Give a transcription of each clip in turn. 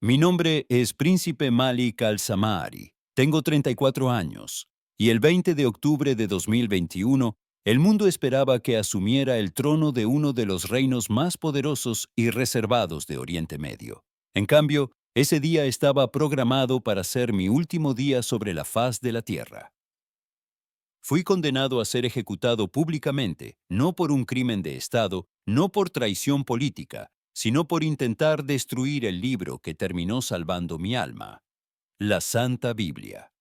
Mi nombre es Príncipe Malik Al-Samari. Tengo 34 años. Y el 20 de octubre de 2021, el mundo esperaba que asumiera el trono de uno de los reinos más poderosos y reservados de Oriente Medio. En cambio, ese día estaba programado para ser mi último día sobre la faz de la tierra. Fui condenado a ser ejecutado públicamente, no por un crimen de Estado, no por traición política, sino por intentar destruir el libro que terminó salvando mi alma, la Santa Biblia.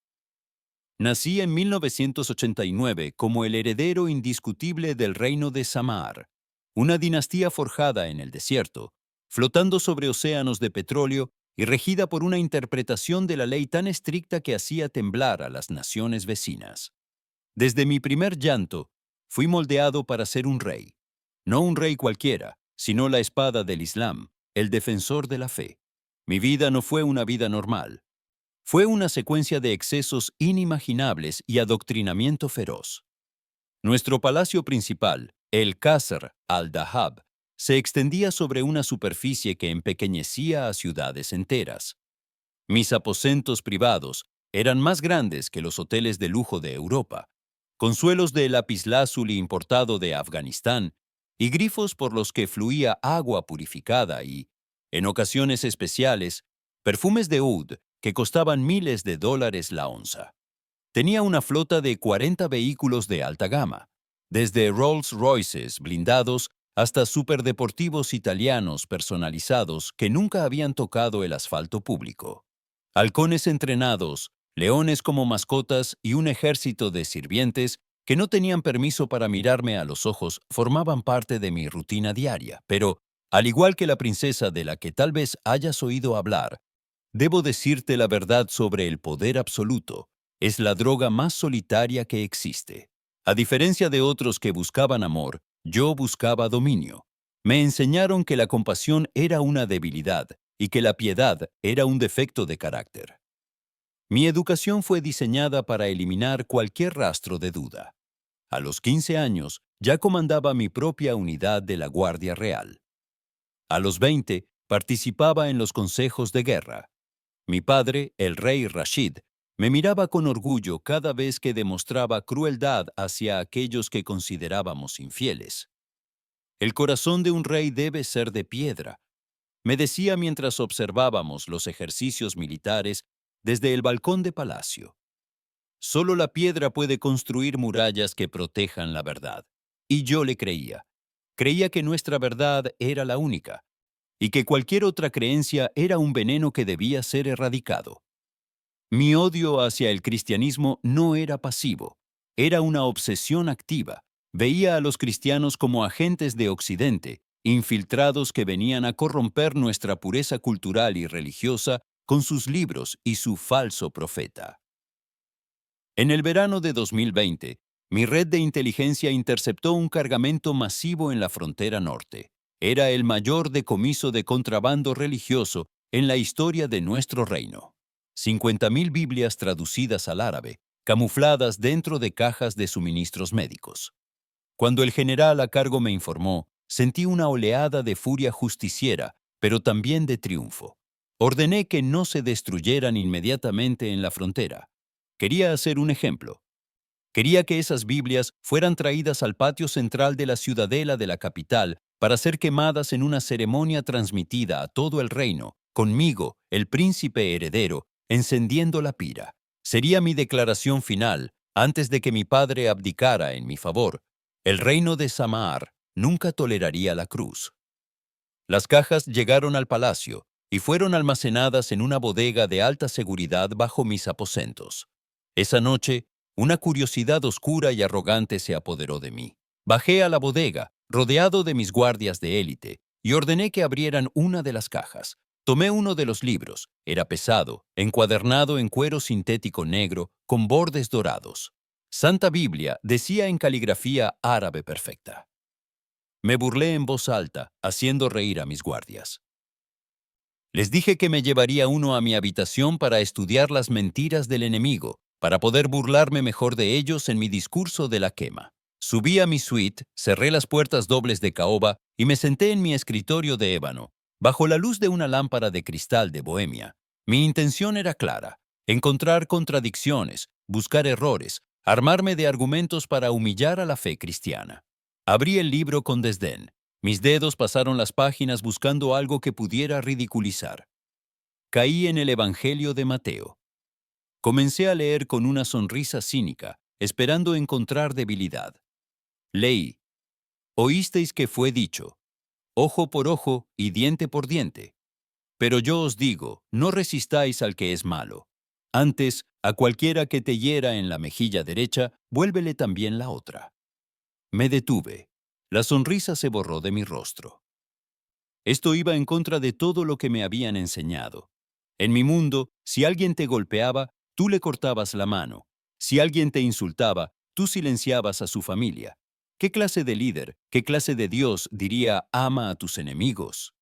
Nací en 1989 como el heredero indiscutible del reino de Samar, una dinastía forjada en el desierto, flotando sobre océanos de petróleo y regida por una interpretación de la ley tan estricta que hacía temblar a las naciones vecinas. Desde mi primer llanto, fui moldeado para ser un rey. No un rey cualquiera, sino la espada del Islam, el defensor de la fe. Mi vida no fue una vida normal. Fue una secuencia de excesos inimaginables y adoctrinamiento feroz. Nuestro palacio principal, el Qasr al-Dahab, se extendía sobre una superficie que empequeñecía a ciudades enteras. Mis aposentos privados eran más grandes que los hoteles de lujo de Europa, con suelos de lapislázuli importado de Afganistán y grifos por los que fluía agua purificada y, en ocasiones especiales, perfumes de oud que costaban miles de dólares la onza. Tenía una flota de 40 vehículos de alta gama, desde Rolls Royces blindados hasta superdeportivos italianos personalizados que nunca habían tocado el asfalto público. Halcones entrenados, leones como mascotas y un ejército de sirvientes que no tenían permiso para mirarme a los ojos formaban parte de mi rutina diaria, pero, al igual que la princesa de la que tal vez hayas oído hablar, debo decirte la verdad sobre el poder absoluto. Es la droga más solitaria que existe. A diferencia de otros que buscaban amor, yo buscaba dominio. Me enseñaron que la compasión era una debilidad y que la piedad era un defecto de carácter. Mi educación fue diseñada para eliminar cualquier rastro de duda. A los 15 años ya comandaba mi propia unidad de la Guardia Real. A los 20 participaba en los consejos de guerra. Mi padre, el rey Rashid, me miraba con orgullo cada vez que demostraba crueldad hacia aquellos que considerábamos infieles. El corazón de un rey debe ser de piedra, me decía mientras observábamos los ejercicios militares desde el balcón de palacio. Solo la piedra puede construir murallas que protejan la verdad. Y yo le creía. Creía que nuestra verdad era la única, y que cualquier otra creencia era un veneno que debía ser erradicado. Mi odio hacia el cristianismo no era pasivo, era una obsesión activa. Veía a los cristianos como agentes de Occidente, infiltrados que venían a corromper nuestra pureza cultural y religiosa con sus libros y su falso profeta. En el verano de 2020, mi red de inteligencia interceptó un cargamento masivo en la frontera norte. Era el mayor decomiso de contrabando religioso en la historia de nuestro reino. 50.000 Biblias traducidas al árabe, camufladas dentro de cajas de suministros médicos. Cuando el general a cargo me informó, sentí una oleada de furia justiciera, pero también de triunfo. Ordené que no se destruyeran inmediatamente en la frontera. Quería hacer un ejemplo. Quería que esas Biblias fueran traídas al patio central de la ciudadela de la capital para ser quemadas en una ceremonia transmitida a todo el reino, conmigo, el príncipe heredero, encendiendo la pira. Sería mi declaración final, antes de que mi padre abdicara en mi favor. El reino de Samar nunca toleraría la cruz. Las cajas llegaron al palacio y fueron almacenadas en una bodega de alta seguridad bajo mis aposentos. Esa noche, una curiosidad oscura y arrogante se apoderó de mí. Bajé a la bodega, rodeado de mis guardias de élite, y ordené que abrieran una de las cajas. Tomé uno de los libros. Era pesado, encuadernado en cuero sintético negro, con bordes dorados. Santa Biblia decía en caligrafía árabe perfecta. Me burlé en voz alta, haciendo reír a mis guardias. Les dije que me llevaría uno a mi habitación para estudiar las mentiras del enemigo, para poder burlarme mejor de ellos en mi discurso de la quema. Subí a mi suite, cerré las puertas dobles de caoba y me senté en mi escritorio de ébano. Bajo la luz de una lámpara de cristal de Bohemia, mi intención era clara: encontrar contradicciones, buscar errores, armarme de argumentos para humillar a la fe cristiana. Abrí el libro con desdén. Mis dedos pasaron las páginas buscando algo que pudiera ridiculizar. Caí en el Evangelio de Mateo. Comencé a leer con una sonrisa cínica, esperando encontrar debilidad. Leí: Oísteis que fue dicho, ojo por ojo y diente por diente. Pero yo os digo, no resistáis al que es malo. Antes, a cualquiera que te hiera en la mejilla derecha, vuélvele también la otra. Me detuve. La sonrisa se borró de mi rostro. Esto iba en contra de todo lo que me habían enseñado. En mi mundo, si alguien te golpeaba, tú le cortabas la mano. Si alguien te insultaba, tú silenciabas a su familia. ¿Qué clase de líder, qué clase de Dios diría ama a tus enemigos?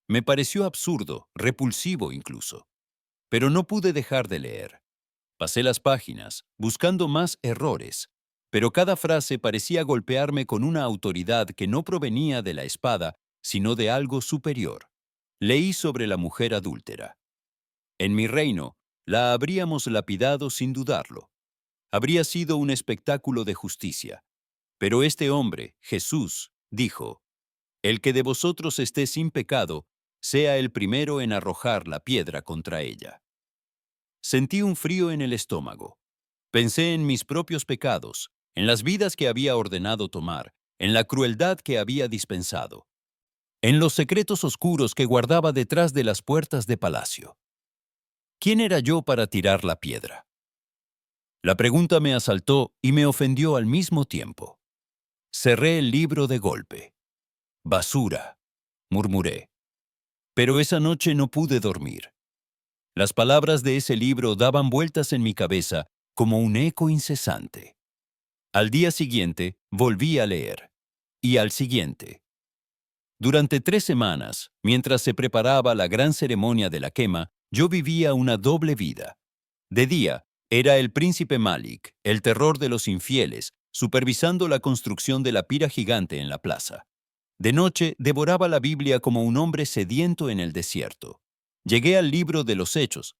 Me pareció absurdo, repulsivo incluso. Pero no pude dejar de leer. Pasé las páginas, buscando más errores, pero cada frase parecía golpearme con una autoridad que no provenía de la espada, sino de algo superior. Leí sobre la mujer adúltera. En mi reino, la habríamos lapidado sin dudarlo. Habría sido un espectáculo de justicia. Pero este hombre, Jesús, dijo: El que de vosotros esté sin pecado, sea el primero en arrojar la piedra contra ella. Sentí un frío en el estómago. Pensé en mis propios pecados, en las vidas que había ordenado tomar, en la crueldad que había dispensado, en los secretos oscuros que guardaba detrás de las puertas de palacio. ¿Quién era yo para tirar la piedra? La pregunta me asaltó y me ofendió al mismo tiempo. Cerré el libro de golpe. Basura, murmuré. Pero esa noche no pude dormir. Las palabras de ese libro daban vueltas en mi cabeza como un eco incesante. Al día siguiente volví a leer, y al siguiente. Durante 3 semanas, mientras se preparaba la gran ceremonia de la quema, yo vivía una doble vida. De día, era el príncipe Malik, el terror de los infieles, supervisando la construcción de la pira gigante en la plaza. De noche, devoraba la Biblia como un hombre sediento en el desierto. Llegué al libro de los Hechos.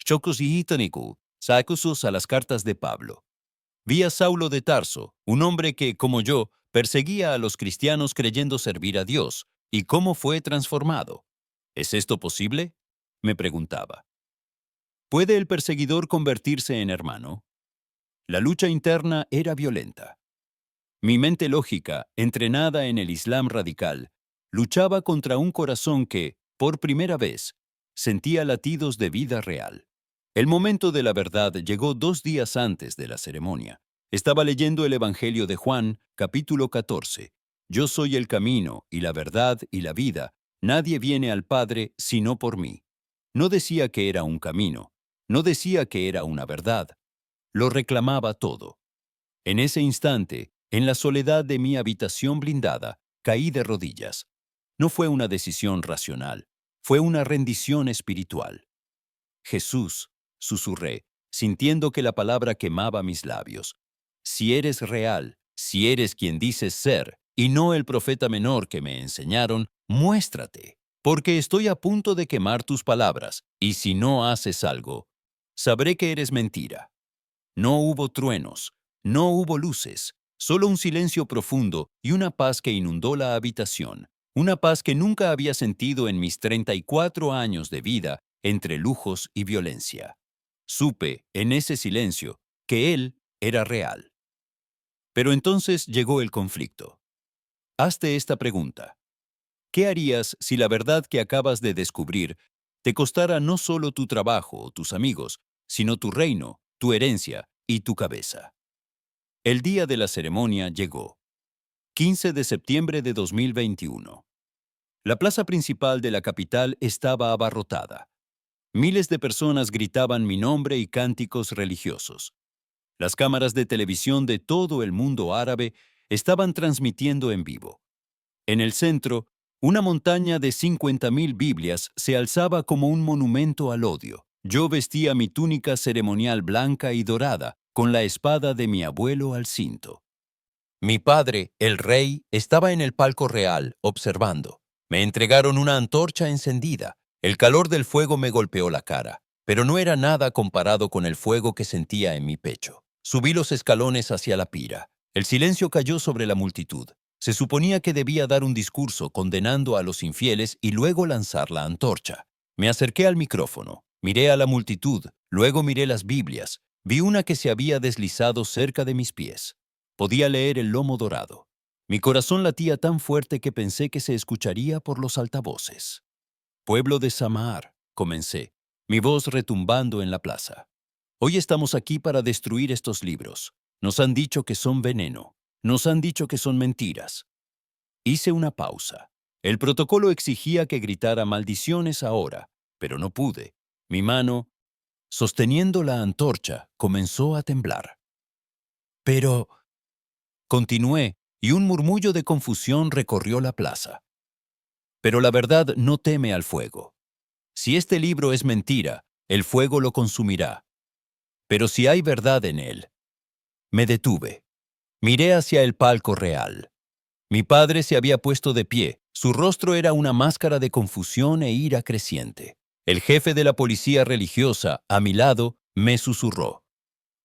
Shokosihitaniku, sacusus a las cartas de Pablo. Vi a Saulo de Tarso, un hombre que, como yo, perseguía a los cristianos creyendo servir a Dios, y cómo fue transformado. ¿Es esto posible?, me preguntaba. ¿Puede el perseguidor convertirse en hermano? La lucha interna era violenta. Mi mente lógica, entrenada en el Islam radical, luchaba contra un corazón que, por primera vez, sentía latidos de vida real. El momento de la verdad llegó 2 días antes de la ceremonia. Estaba leyendo el Evangelio de Juan, capítulo 14. Yo soy el camino, y la verdad, y la vida. Nadie viene al Padre sino por mí. No decía que era un camino. No decía que era una verdad. Lo reclamaba todo. En ese instante, en la soledad de mi habitación blindada, caí de rodillas. No fue una decisión racional. Fue una rendición espiritual. Jesús, susurré, sintiendo que la palabra quemaba mis labios. Si eres real, si eres quien dices ser, y no el profeta menor que me enseñaron, muéstrate, porque estoy a punto de quemar tus palabras, y si no haces algo, sabré que eres mentira. No hubo truenos, no hubo luces, solo un silencio profundo y una paz que inundó la habitación, una paz que nunca había sentido en mis 34 años de vida entre lujos y violencia. Supe, en ese silencio, que él era real. Pero entonces llegó el conflicto. Hazte esta pregunta. ¿Qué harías si la verdad que acabas de descubrir te costara no solo tu trabajo o tus amigos, sino tu reino, tu herencia y tu cabeza? El día de la ceremonia llegó. 15 de septiembre de 2021. La plaza principal de la capital estaba abarrotada. Miles de personas gritaban mi nombre y cánticos religiosos. Las cámaras de televisión de todo el mundo árabe estaban transmitiendo en vivo. En el centro, una montaña de 50.000 Biblias se alzaba como un monumento al odio. Yo vestía mi túnica ceremonial blanca y dorada, con la espada de mi abuelo al cinto. Mi padre, el rey, estaba en el palco real, observando. Me entregaron una antorcha encendida. El calor del fuego me golpeó la cara, pero no era nada comparado con el fuego que sentía en mi pecho. Subí los escalones hacia la pira. El silencio cayó sobre la multitud. Se suponía que debía dar un discurso condenando a los infieles y luego lanzar la antorcha. Me acerqué al micrófono, miré a la multitud, luego miré las Biblias. Vi una que se había deslizado cerca de mis pies. Podía leer el lomo dorado. Mi corazón latía tan fuerte que pensé que se escucharía por los altavoces. Pueblo de Samaar, comencé, mi voz retumbando en la plaza. Hoy estamos aquí para destruir estos libros. Nos han dicho que son veneno. Nos han dicho que son mentiras. Hice una pausa. El protocolo exigía que gritara maldiciones ahora, pero no pude. Mi mano, sosteniendo la antorcha, comenzó a temblar. Pero, continué, y un murmullo de confusión recorrió la plaza. Pero la verdad no teme al fuego. Si este libro es mentira, el fuego lo consumirá. Pero si hay verdad en él. Me detuve. Miré hacia el palco real. Mi padre se había puesto de pie. Su rostro era una máscara de confusión e ira creciente. El jefe de la policía religiosa, a mi lado, me susurró.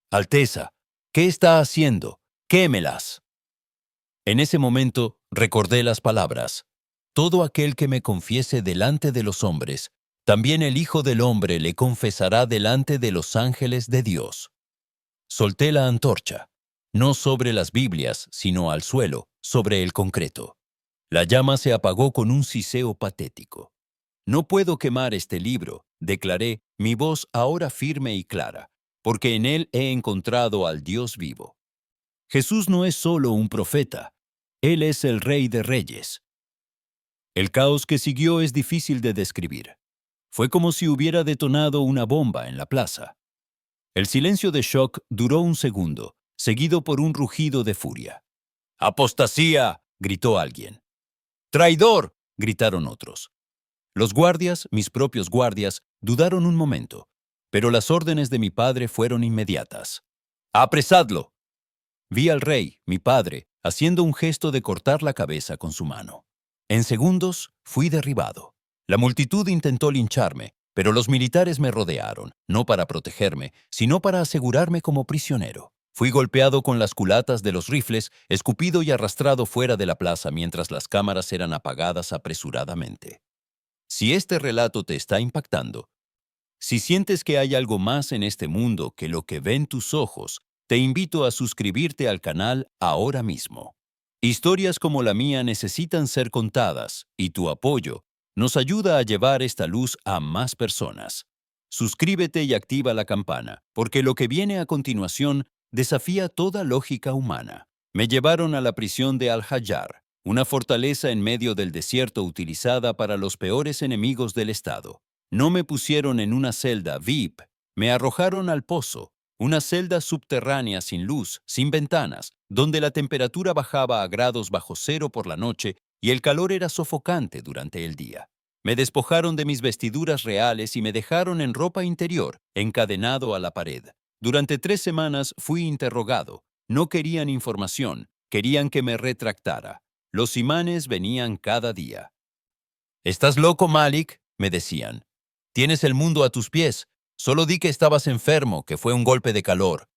Alteza, ¿qué está haciendo? Quémelas. En ese momento recordé las palabras. Todo aquel que me confiese delante de los hombres, también el Hijo del Hombre le confesará delante de los ángeles de Dios. Solté la antorcha, no sobre las Biblias, sino al suelo, sobre el concreto. La llama se apagó con un siseo patético. No puedo quemar este libro, declaré, mi voz ahora firme y clara, porque en él he encontrado al Dios vivo. Jesús no es solo un profeta, Él es el Rey de Reyes. El caos que siguió es difícil de describir. Fue como si hubiera detonado una bomba en la plaza. El silencio de shock duró un segundo, seguido por un rugido de furia. ¡Apostasía!, gritó alguien. ¡Traidor!, gritaron otros. Los guardias, mis propios guardias, dudaron un momento, pero las órdenes de mi padre fueron inmediatas. ¡Apresadlo! Vi al rey, mi padre, haciendo un gesto de cortar la cabeza con su mano. En segundos, fui derribado. La multitud intentó lincharme, pero los militares me rodearon, no para protegerme, sino para asegurarme como prisionero. Fui golpeado con las culatas de los rifles, escupido y arrastrado fuera de la plaza mientras las cámaras eran apagadas apresuradamente. Si este relato te está impactando, si sientes que hay algo más en este mundo que lo que ven tus ojos, te invito a suscribirte al canal ahora mismo. Historias como la mía necesitan ser contadas y tu apoyo nos ayuda a llevar esta luz a más personas. Suscríbete y activa la campana, porque lo que viene a continuación desafía toda lógica humana. Me llevaron a la prisión de Al-Hajjar, una fortaleza en medio del desierto utilizada para los peores enemigos del Estado. No me pusieron en una celda VIP, me arrojaron al pozo, una celda subterránea sin luz, sin ventanas, donde la temperatura bajaba a grados bajo cero por la noche y el calor era sofocante durante el día. Me despojaron de mis vestiduras reales y me dejaron en ropa interior, encadenado a la pared. Durante 3 semanas fui interrogado. No querían información, querían que me retractara. Los imanes venían cada día. «¿Estás loco, Malik?», me decían. «Tienes el mundo a tus pies. Solo di que estabas enfermo, que fue un golpe de calor.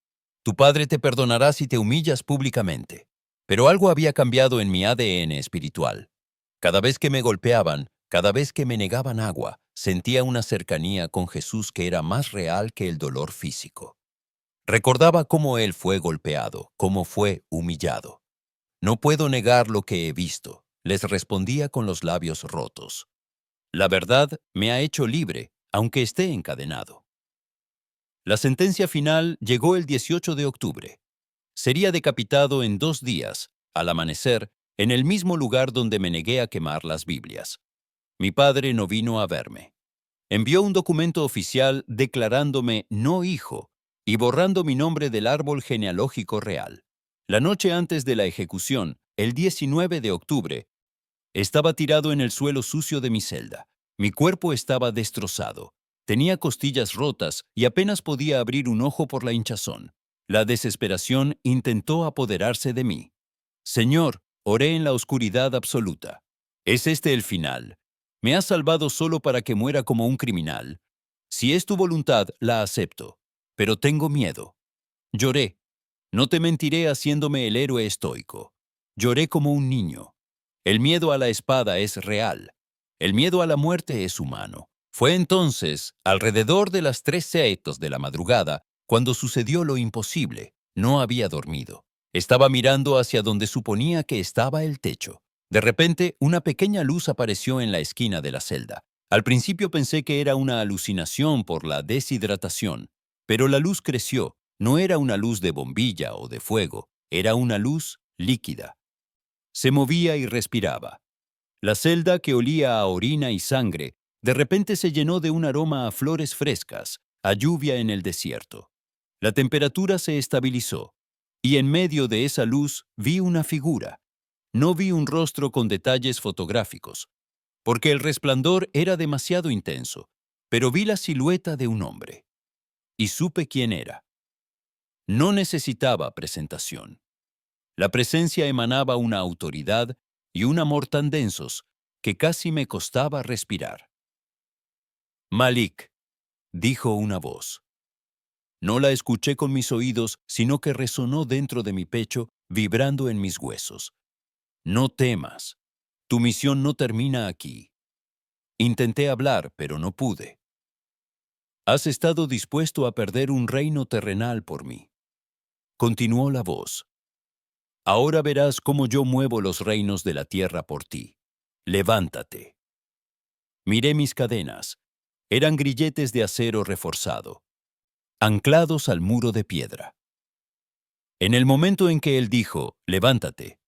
Tu padre te perdonará si te humillas públicamente». Pero algo había cambiado en mi ADN espiritual. Cada vez que me golpeaban, cada vez que me negaban agua, sentía una cercanía con Jesús que era más real que el dolor físico. Recordaba cómo Él fue golpeado, cómo fue humillado. «No puedo negar lo que he visto», les respondía con los labios rotos. La verdad me ha hecho libre, aunque esté encadenado. La sentencia final llegó el 18 de octubre. Sería decapitado en 2 días, al amanecer, en el mismo lugar donde me negué a quemar las Biblias. Mi padre no vino a verme. Envió un documento oficial declarándome no hijo y borrando mi nombre del árbol genealógico real. La noche antes de la ejecución, el 19 de octubre, estaba tirado en el suelo sucio de mi celda. Mi cuerpo estaba destrozado. Tenía costillas rotas y apenas podía abrir un ojo por la hinchazón. La desesperación intentó apoderarse de mí. Señor, oré en la oscuridad absoluta. ¿Es este el final? ¿Me has salvado solo para que muera como un criminal? Si es tu voluntad, la acepto, pero tengo miedo. Lloré. No te mentiré haciéndome el héroe estoico. Lloré como un niño. El miedo a la espada es real. El miedo a la muerte es humano. Fue entonces, alrededor de las 3:00 de la madrugada, cuando sucedió lo imposible. No había dormido. Estaba mirando hacia donde suponía que estaba el techo. De repente, una pequeña luz apareció en la esquina de la celda. Al principio pensé que era una alucinación por la deshidratación, pero la luz creció. No era una luz de bombilla o de fuego, era una luz líquida. Se movía y respiraba. La celda, que olía a orina y sangre, de repente se llenó de un aroma a flores frescas, a lluvia en el desierto. La temperatura se estabilizó, y en medio de esa luz vi una figura. No vi un rostro con detalles fotográficos, porque el resplandor era demasiado intenso, pero vi la silueta de un hombre, y supe quién era. No necesitaba presentación. La presencia emanaba una autoridad y un amor tan densos que casi me costaba respirar. Malik, dijo una voz. No la escuché con mis oídos, sino que resonó dentro de mi pecho, vibrando en mis huesos. No temas. Tu misión no termina aquí. Intenté hablar, pero no pude. Has estado dispuesto a perder un reino terrenal por mí. Continuó la voz. Ahora verás cómo yo muevo los reinos de la tierra por ti. Levántate. Miré mis cadenas. Eran grilletes de acero reforzado, anclados al muro de piedra. En el momento en que él dijo, levántate,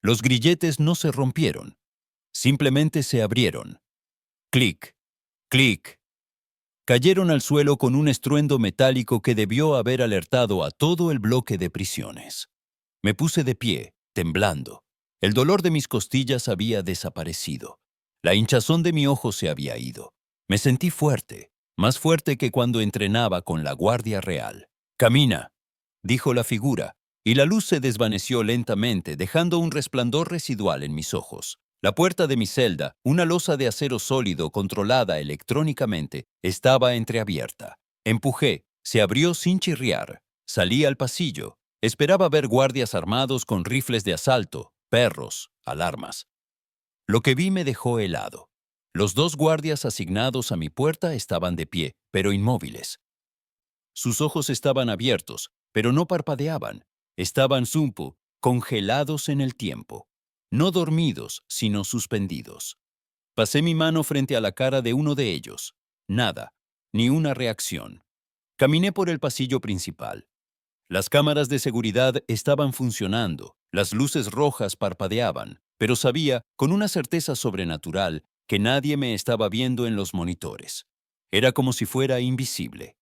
los grilletes no se rompieron, simplemente se abrieron. Clic, clic. Cayeron al suelo con un estruendo metálico que debió haber alertado a todo el bloque de prisiones. Me puse de pie, temblando. El dolor de mis costillas había desaparecido. La hinchazón de mi ojo se había ido. Me sentí fuerte, más fuerte que cuando entrenaba con la Guardia Real. «Camina», dijo la figura, y la luz se desvaneció lentamente, dejando un resplandor residual en mis ojos. La puerta de mi celda, una losa de acero sólido controlada electrónicamente, estaba entreabierta. Empujé, se abrió sin chirriar. Salí al pasillo. Esperaba ver guardias armados con rifles de asalto, perros, alarmas. Lo que vi me dejó helado. Los 2 guardias asignados a mi puerta estaban de pie, pero inmóviles. Sus ojos estaban abiertos, pero no parpadeaban. Estaban congelados en el tiempo. No dormidos, sino suspendidos. Pasé mi mano frente a la cara de uno de ellos. Nada, ni una reacción. Caminé por el pasillo principal. Las cámaras de seguridad estaban funcionando, las luces rojas parpadeaban, pero sabía, con una certeza sobrenatural, que nadie me estaba viendo en los monitores. Era como si fuera invisible.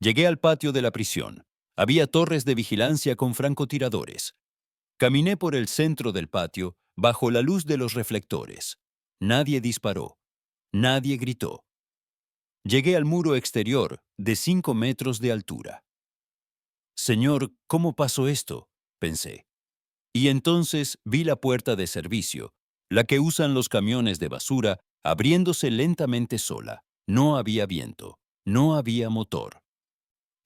Llegué al patio de la prisión. Había torres de vigilancia con francotiradores. Caminé por el centro del patio, bajo la luz de los reflectores. Nadie disparó. Nadie gritó. Llegué al muro exterior, de 5 metros de altura. Señor, ¿cómo pasó esto?, pensé. Y entonces vi la puerta de servicio, la que usan los camiones de basura, abriéndose lentamente sola. No había viento, no había motor.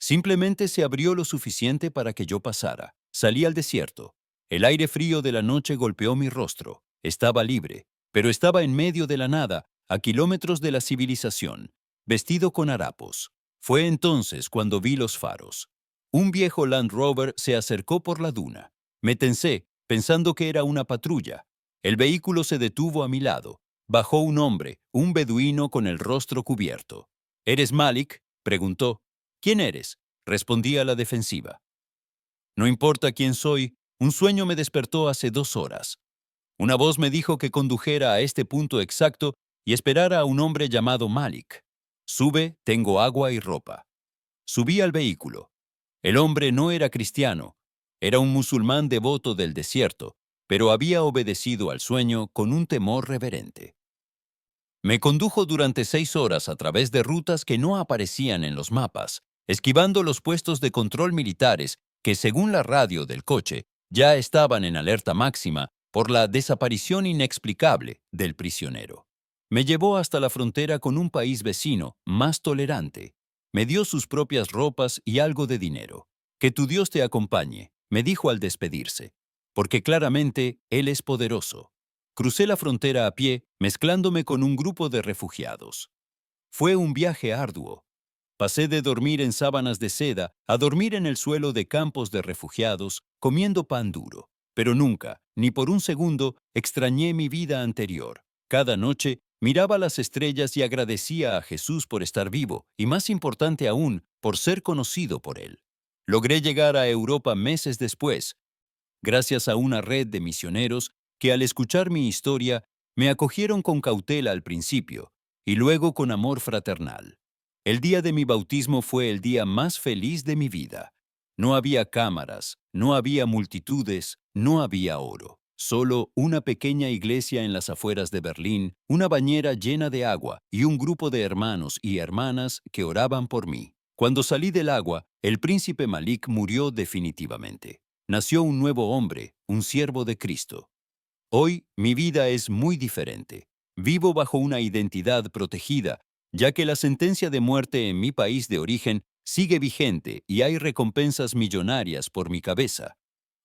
Simplemente se abrió lo suficiente para que yo pasara. Salí al desierto. El aire frío de la noche golpeó mi rostro. Estaba libre, pero estaba en medio de la nada, a kilómetros de la civilización, vestido con harapos. Fue entonces cuando vi los faros. Un viejo Land Rover se acercó por la duna. Me tensé, pensando que era una patrulla. El vehículo se detuvo a mi lado. Bajó un hombre, un beduino con el rostro cubierto. «¿Eres Malik?», preguntó. «¿Quién eres?», respondí a la defensiva. «No importa quién soy, un sueño me despertó hace 2 horas. Una voz me dijo que condujera a este punto exacto y esperara a un hombre llamado Malik. Sube, tengo agua y ropa». Subí al vehículo. El hombre no era cristiano, era un musulmán devoto del desierto, pero había obedecido al sueño con un temor reverente. Me condujo durante 6 horas a través de rutas que no aparecían en los mapas, esquivando los puestos de control militares que, según la radio del coche, ya estaban en alerta máxima por la desaparición inexplicable del prisionero. Me llevó hasta la frontera con un país vecino, más tolerante. Me dio sus propias ropas y algo de dinero. Que tu Dios te acompañe, me dijo al despedirse, porque claramente Él es poderoso. Crucé la frontera a pie, mezclándome con un grupo de refugiados. Fue un viaje arduo. Pasé de dormir en sábanas de seda a dormir en el suelo de campos de refugiados, comiendo pan duro. Pero nunca, ni por un segundo, extrañé mi vida anterior. Cada noche miraba las estrellas y agradecía a Jesús por estar vivo, y más importante aún, por ser conocido por Él. Logré llegar a Europa meses después, gracias a una red de misioneros que al escuchar mi historia me acogieron con cautela al principio y luego con amor fraternal. El día de mi bautismo fue el día más feliz de mi vida. No había cámaras, no había multitudes, no había oro. Solo una pequeña iglesia en las afueras de Berlín, una bañera llena de agua y un grupo de hermanos y hermanas que oraban por mí. Cuando salí del agua, el príncipe Malik murió definitivamente. Nació un nuevo hombre, un siervo de Cristo. Hoy mi vida es muy diferente. Vivo bajo una identidad protegida, ya que la sentencia de muerte en mi país de origen sigue vigente y hay recompensas millonarias por mi cabeza.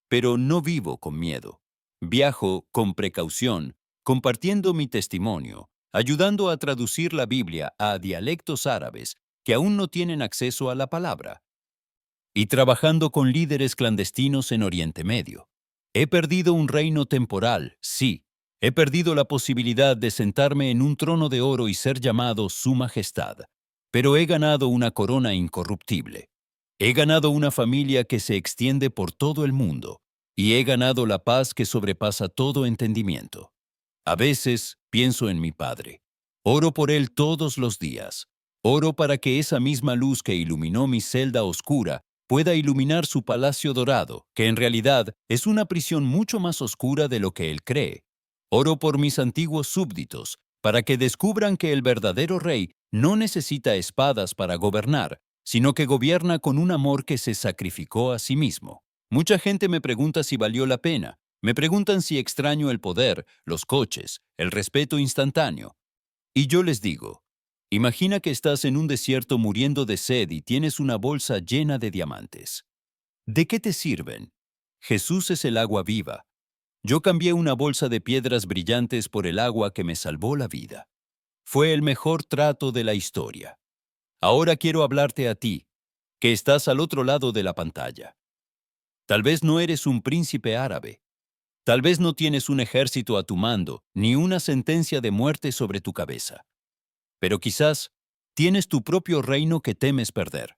Pero no vivo con miedo. Viajo con precaución, compartiendo mi testimonio, ayudando a traducir la Biblia a dialectos árabes que aún no tienen acceso a la palabra, y trabajando con líderes clandestinos en Oriente Medio. He perdido un reino temporal, sí. He perdido la posibilidad de sentarme en un trono de oro y ser llamado Su Majestad. Pero he ganado una corona incorruptible. He ganado una familia que se extiende por todo el mundo. Y he ganado la paz que sobrepasa todo entendimiento. A veces pienso en mi Padre. Oro por Él todos los días. Oro para que esa misma luz que iluminó mi celda oscura pueda iluminar su palacio dorado, que en realidad es una prisión mucho más oscura de lo que Él cree. Oro por mis antiguos súbditos, para que descubran que el verdadero rey no necesita espadas para gobernar, sino que gobierna con un amor que se sacrificó a sí mismo. Mucha gente me pregunta si valió la pena. Me preguntan si extraño el poder, los coches, el respeto instantáneo. Y yo les digo, imagina que estás en un desierto muriendo de sed y tienes una bolsa llena de diamantes. ¿De qué te sirven? Jesús es el agua viva. Yo cambié una bolsa de piedras brillantes por el agua que me salvó la vida. Fue el mejor trato de la historia. Ahora quiero hablarte a ti, que estás al otro lado de la pantalla. Tal vez no eres un príncipe árabe. Tal vez no tienes un ejército a tu mando, ni una sentencia de muerte sobre tu cabeza. Pero quizás tienes tu propio reino que temes perder.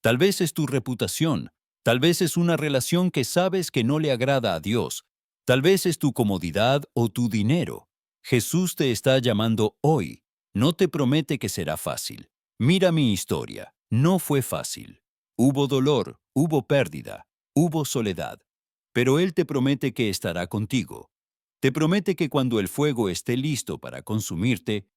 Tal vez es tu reputación, tal vez es una relación que sabes que no le agrada a Dios, tal vez es tu comodidad o tu dinero. Jesús te está llamando hoy. No te promete que será fácil. Mira mi historia. No fue fácil. Hubo dolor, hubo pérdida, hubo soledad. Pero Él te promete que estará contigo. Te promete que cuando el fuego esté listo para consumirte,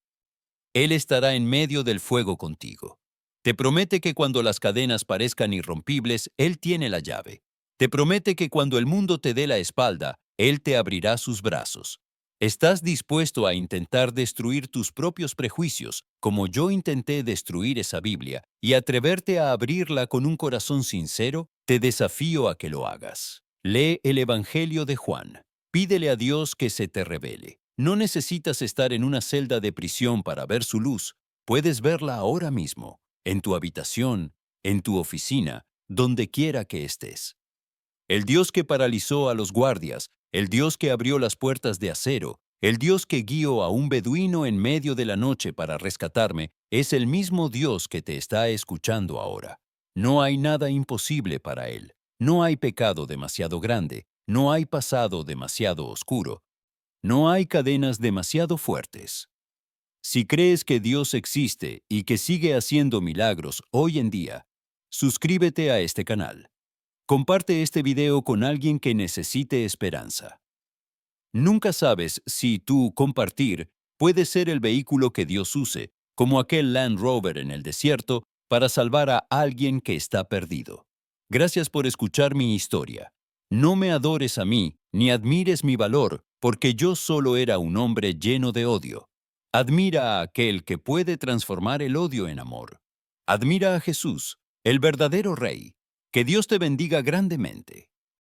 Él estará en medio del fuego contigo. Te promete que cuando las cadenas parezcan irrompibles, Él tiene la llave. Te promete que cuando el mundo te dé la espalda, Él te abrirá sus brazos. ¿Estás dispuesto a intentar destruir tus propios prejuicios, como yo intenté destruir esa Biblia, y atreverte a abrirla con un corazón sincero? Te desafío a que lo hagas. Lee el Evangelio de Juan. Pídele a Dios que se te revele. No necesitas estar en una celda de prisión para ver su luz. Puedes verla ahora mismo, en tu habitación, en tu oficina, donde quiera que estés. El Dios que paralizó a los guardias, el Dios que abrió las puertas de acero, el Dios que guió a un beduino en medio de la noche para rescatarme, es el mismo Dios que te está escuchando ahora. No hay nada imposible para Él. No hay pecado demasiado grande. No hay pasado demasiado oscuro. No hay cadenas demasiado fuertes. Si crees que Dios existe y que sigue haciendo milagros hoy en día, suscríbete a este canal. Comparte este video con alguien que necesite esperanza. Nunca sabes si tu compartir puede ser el vehículo que Dios use, como aquel Land Rover en el desierto, para salvar a alguien que está perdido. Gracias por escuchar mi historia. No me adores a mí, ni admires mi valor, porque yo solo era un hombre lleno de odio. Admira a aquel que puede transformar el odio en amor. Admira a Jesús, el verdadero Rey. Que Dios te bendiga grandemente.